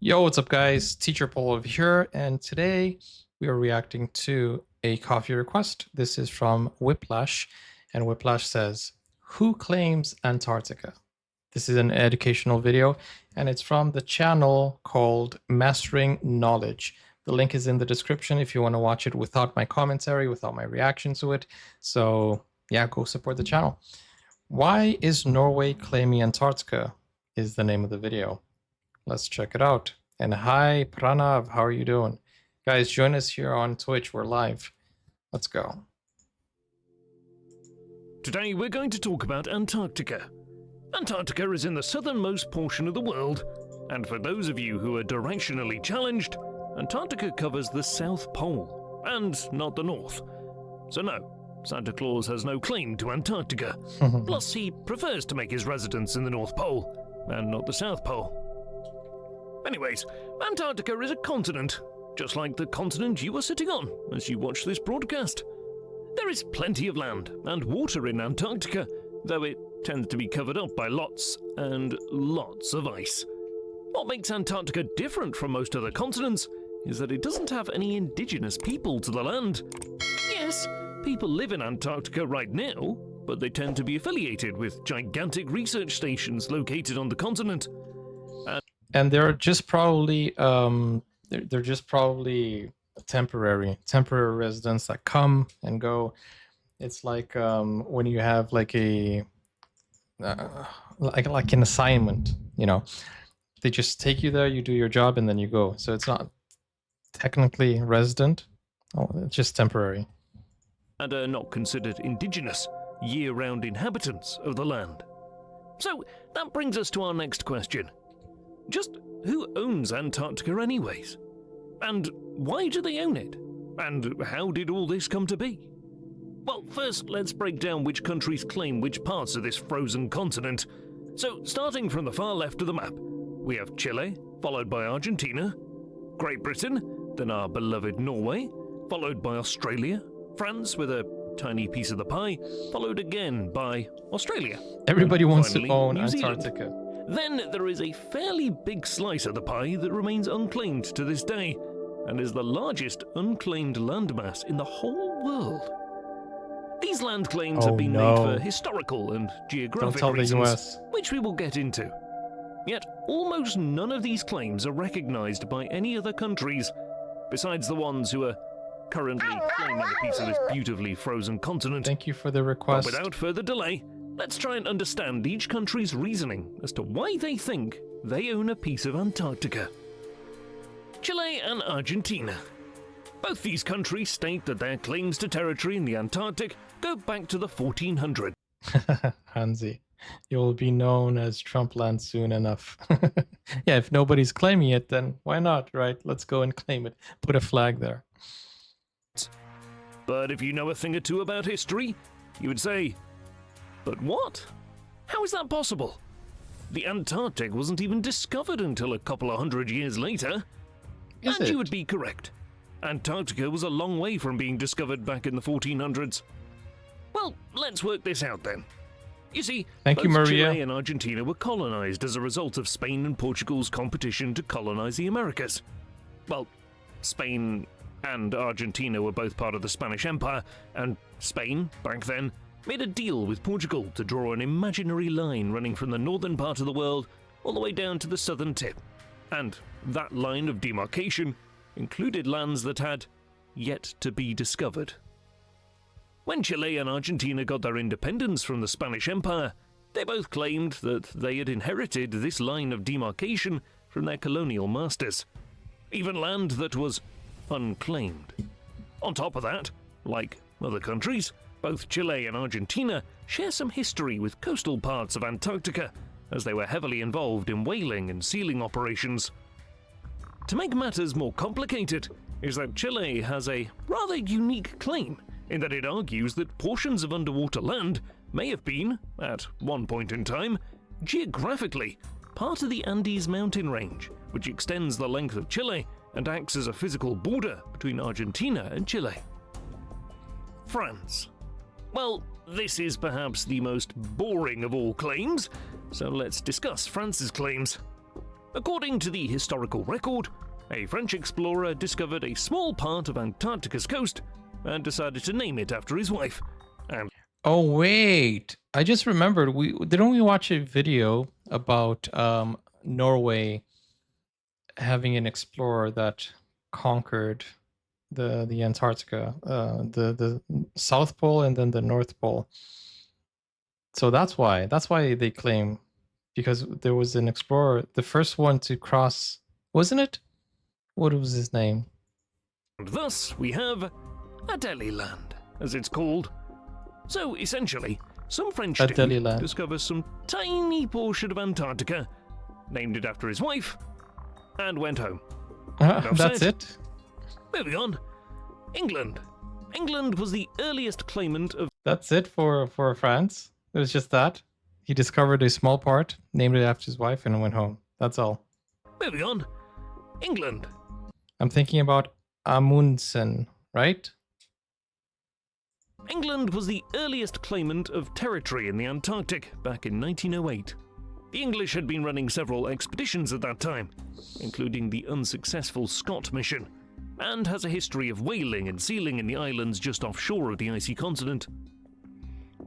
Yo, what's up, guys? Teacher Paul over here, and today we are reacting to a coffee request. This is from Whiplash, and Whiplash says, "Who claims Antarctica?" This is an educational video, and it's from the channel called Mastering Knowledge. The link is in the description if you want to watch it without my commentary, without my reaction to it. So yeah, go support the channel. Why is Norway claiming Antarctica? Is the name of the video. Let's check it out. And hi, Pranav, how are you doing? Guys, join us here on Twitch. We're live. Let's go. Today we're going to talk about Antarctica. Antarctica is in the southernmost portion of the world, and for those of you who are directionally challenged, Antarctica covers the South Pole, and not the North. So no, Santa Claus has no claim to Antarctica. Plus, he prefers to make his residence in the North Pole, and not the South Pole. Anyways, Antarctica is a continent, just like the continent you are sitting on as you watch this broadcast. There is plenty of land and water in Antarctica, though it tends to be covered up by lots and lots of ice. What makes Antarctica different from most other continents is that it doesn't have any indigenous people to the land. Yes, people live in Antarctica right now, but they tend to be affiliated with gigantic research stations located on the continent. And they're just probably they're just probably temporary residents that come and go. It's like when you have like a like an assignment, you know. They just take you there, you do your job, and then you go. So it's not technically resident. It's just temporary. And are not considered indigenous, year-round inhabitants of the land. So that brings us to our next question. Just who owns Antarctica anyways? And why do they own it? And how did all this come to be? Well, first let's break down which countries claim which parts of this frozen continent. So starting from the far left of the map, we have Chile, followed by Argentina, Great Britain, then our beloved Norway, followed by Australia, France with a tiny piece of the pie, followed again by Australia. Everybody wants to own New Antarctica. Zealand. Then there is a fairly big slice of the pie that remains unclaimed to this day, and is the largest unclaimed landmass in the whole world. These land claims have been made for historical and geographic reasons, which we will get into. Yet almost none of these claims are recognized by any other countries, besides the ones who are currently claiming a piece of this beautifully frozen continent. Thank you for the request. But without further delay, let's try and understand each country's reasoning as to why they think they own a piece of Antarctica. Chile and Argentina. Both these countries state that their claims to territory in the Antarctic go back to the 1400s. Hansi, you'll be known as Trumpland soon enough. Yeah, if nobody's claiming it, then why not, right? Let's go and claim it. Put a flag there. But if you know a thing or two about history, you would say, but what? How is that possible? The Antarctic wasn't even discovered until a couple of hundred years later. And you would be correct. Antarctica was a long way from being discovered back in the 1400s. Well, let's work this out then. You see, both Chile and Argentina were colonized as a result of Spain and Portugal's competition to colonize the Americas. Well, Spain and Argentina were both part of the Spanish Empire, and Spain, back then, made a deal with Portugal to draw an imaginary line running from the northern part of the world all the way down to the southern tip. And that line of demarcation included lands that had yet to be discovered. When Chile and Argentina got their independence from the Spanish Empire, they both claimed that they had inherited this line of demarcation from their colonial masters, even land that was unclaimed. On top of that, like other countries, both Chile and Argentina share some history with coastal parts of Antarctica, as they were heavily involved in whaling and sealing operations. To make matters more complicated, is that Chile has a rather unique claim in that it argues that portions of underwater land may have been, at one point in time, geographically part of the Andes mountain range, which extends the length of Chile and acts as a physical border between Argentina and Chile. France. Well, this is perhaps the most boring of all claims, so let's discuss France's claims. According to the historical record, a French explorer discovered a small part of Antarctica's coast and decided to name it after his wife. And Oh wait, I just remembered. We watch a video about Norway having an explorer that conquered the Antarctica, the South Pole and then the North Pole. So that's why they claim, because there was an explorer, the first one to cross, wasn't it? What was his name? thus we have Adeliland, as it's called. So essentially, some French dude Adeliland. discovers some tiny portion of Antarctica, named it after his wife, and went home. Enough That's said. it. Moving on. England. England was the earliest claimant of That's it for France. It was just that. He discovered a small part, named it after his wife, and went home. That's all. Moving on. England. I'm thinking about Amundsen, right? England was the earliest claimant of territory in the Antarctic back in 1908. The English had been running several expeditions at that time, including the unsuccessful Scott mission, and has a history of whaling and sealing in the islands just offshore of the icy continent.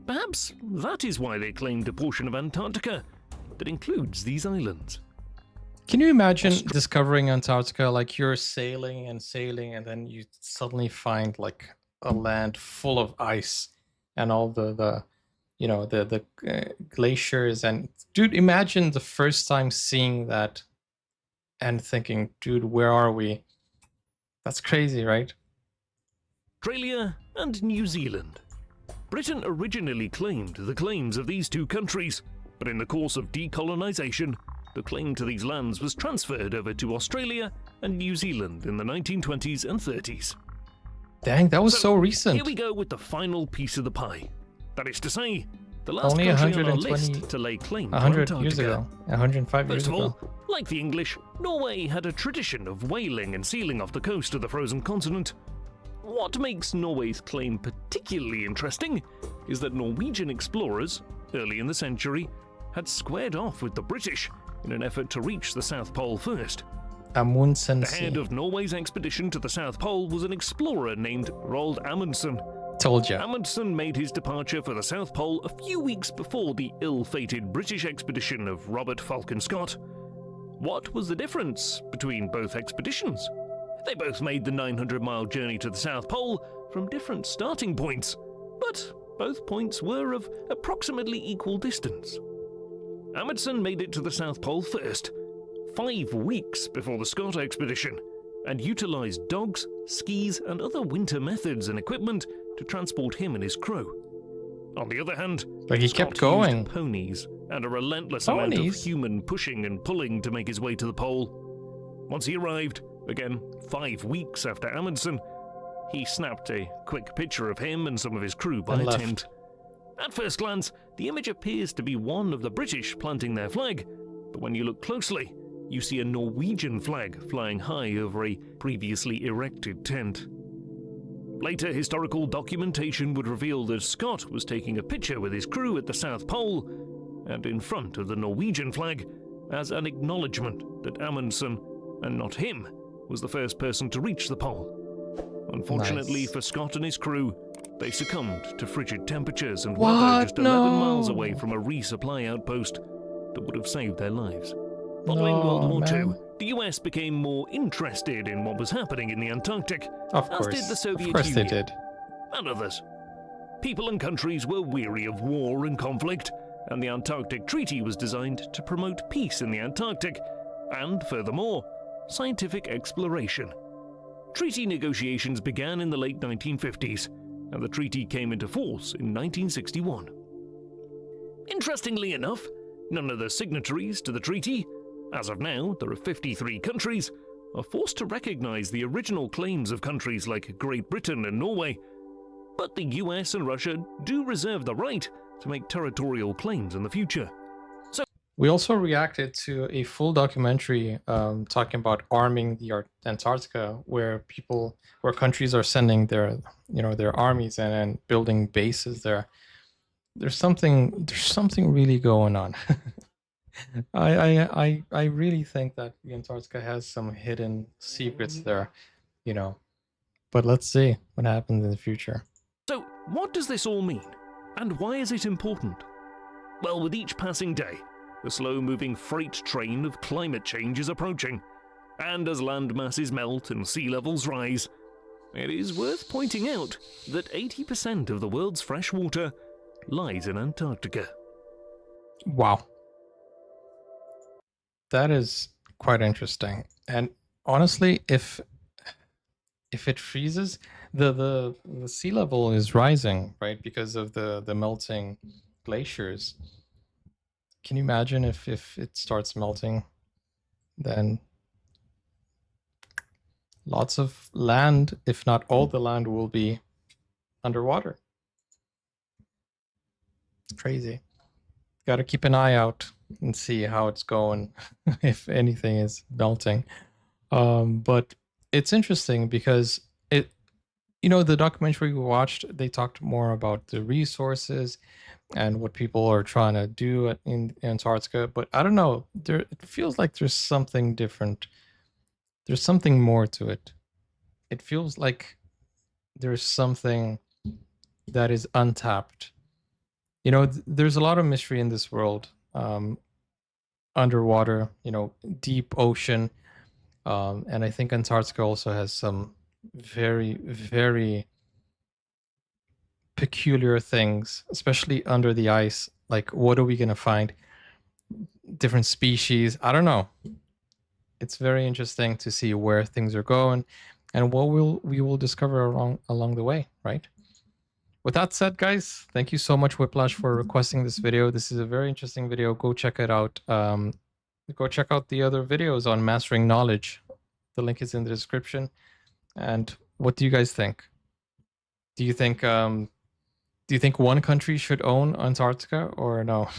Perhaps that is why they claimed a portion of Antarctica that includes these islands. Can you imagine discovering Antarctica, like you're sailing and sailing, and then you suddenly find like a land full of ice and all the glaciers, and dude, imagine the first time seeing that and thinking, dude, where are we? That's crazy, right? Australia and New Zealand. Britain originally claimed the claims of these two countries, but in the course of decolonisation, the claim to these lands was transferred over to Australia and New Zealand in the 1920s and 30s. Dang, that was so recent. Here we go with the final piece of the pie. That is to say, the last Only country on our 120 list to lay claim to 100 Antarctica. years ago, 105 years First of ago. all, like the English, Norway had a tradition of whaling and sealing off the coast of the frozen continent. What makes Norway's claim particularly interesting is that Norwegian explorers, early in the century, had squared off with the British in an effort to reach the South Pole first. Amundsen. The head of Norway's expedition to the South Pole was an explorer named Roald Amundsen. Told ya. Amundsen made his departure for the South Pole a few weeks before the ill-fated British expedition of Robert Falcon Scott. What was the difference between both expeditions? They both made the 900-mile journey to the South Pole from different starting points, but both points were of approximately equal distance. Amundsen made it to the South Pole first, 5 weeks before the Scott expedition, and utilised dogs, skis, and other winter methods and equipment to transport him and his crew. On the other hand, But he Scott kept going. used ponies and a relentless amount of Ponies? human pushing and pulling to make his way to the pole. Once he arrived, again 5 weeks after Amundsen, he snapped a quick picture of him and some of his crew by And a left. tent. At first glance, the image appears to be one of the British planting their flag, but when you look closely, you see a Norwegian flag flying high over a previously erected tent. Later historical documentation would reveal that Scott was taking a picture with his crew at the South Pole and in front of the Norwegian flag as an acknowledgement that Amundsen, and not him, was the first person to reach the pole. Unfortunately Nice. for Scott and his crew, they succumbed to frigid temperatures and What? weather just 11 No. miles away from a resupply outpost that would have saved their lives. Following No, World War man. II, the US became more interested in what was happening in the Antarctic, Of as course. did the Soviet Of course Union they did. and others. People and countries were weary of war and conflict, and the Antarctic Treaty was designed to promote peace in the Antarctic and, furthermore, scientific exploration. Treaty negotiations began in the late 1950s, and the treaty came into force in 1961. Interestingly enough, none of the signatories to the treaty, as of now there are 53 countries, are forced to recognize the original claims of countries like Great Britain and Norway. But the US and Russia do reserve the right to make territorial claims in the future. We also reacted to a full documentary talking about arming the Antarctica, where countries are sending their armies and building bases there. There's something really going on. I really think that the Antarctica has some hidden secrets there, you know. But let's see what happens in the future. So, what does this all mean? And why is it important? Well, with each passing day, the slow moving freight train of climate change is approaching. And as land masses melt and sea levels rise, it is worth pointing out that 80% of the world's fresh water lies in Antarctica. Wow, that is quite interesting. And honestly, if it freezes, the sea level is rising, right? Because of the melting glaciers. Can you imagine if it starts melting, then lots of land, if not all the land, will be underwater. It's crazy. Got to keep an eye out and see how it's going, if anything is melting. But it's interesting because it, the documentary we watched, they talked more about the resources and what people are trying to do in Antarctica. But I don't know, it feels like there's something different. There's something more to it. It feels like there's something that is untapped. There's a lot of mystery in this world, underwater, deep ocean. And I think Antarctica also has some very, very peculiar things, especially under the ice. Like, what are we going to find? Different species. I don't know. It's very interesting to see where things are going and what we will discover along the way, right? With that said, guys, thank you so much, Whiplash, for requesting this video. This is a very interesting video. Go check it out. Go check out the other videos on mastering knowledge. The link is in the description. And what do you guys think? Do you think one country should own Antarctica or no?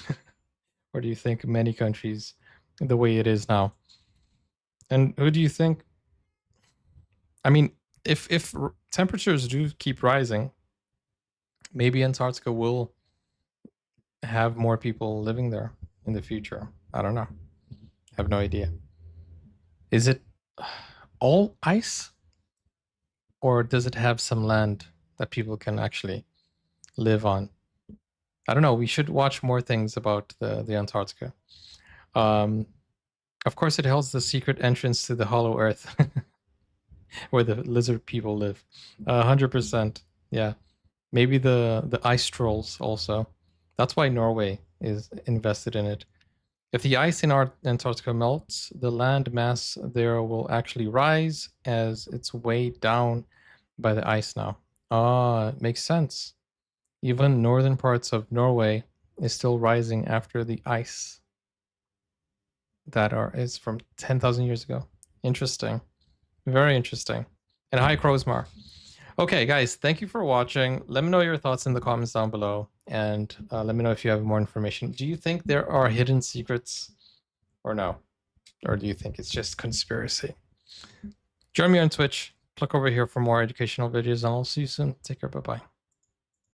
Or do you think many countries the way it is now? And who do you think? I mean, if temperatures do keep rising, maybe Antarctica will have more people living there in the future. I don't know. I have no idea. Is it all ice? Or does it have some land that people can actually live on? I don't know. We should watch more things about the Antarctica. Of course, it holds the secret entrance to the hollow earth where the lizard people live. 100%. Yeah. Maybe the ice trolls also. That's why Norway is invested in it. If the ice in Antarctica melts, the land mass there will actually rise as it's weighed down by the ice now. Ah, it makes sense. Even northern parts of Norway is still rising after the ice is from 10,000 years ago. Interesting. Very interesting. And hi, Crowsmar. Okay, guys, thank you for watching. Let me know your thoughts in the comments down below. And let me know if you have more information. Do you think there are hidden secrets or no? Or do you think it's just conspiracy? Join me on Twitch. Click over here for more educational videos, and I'll see you soon. Take care. Bye-bye.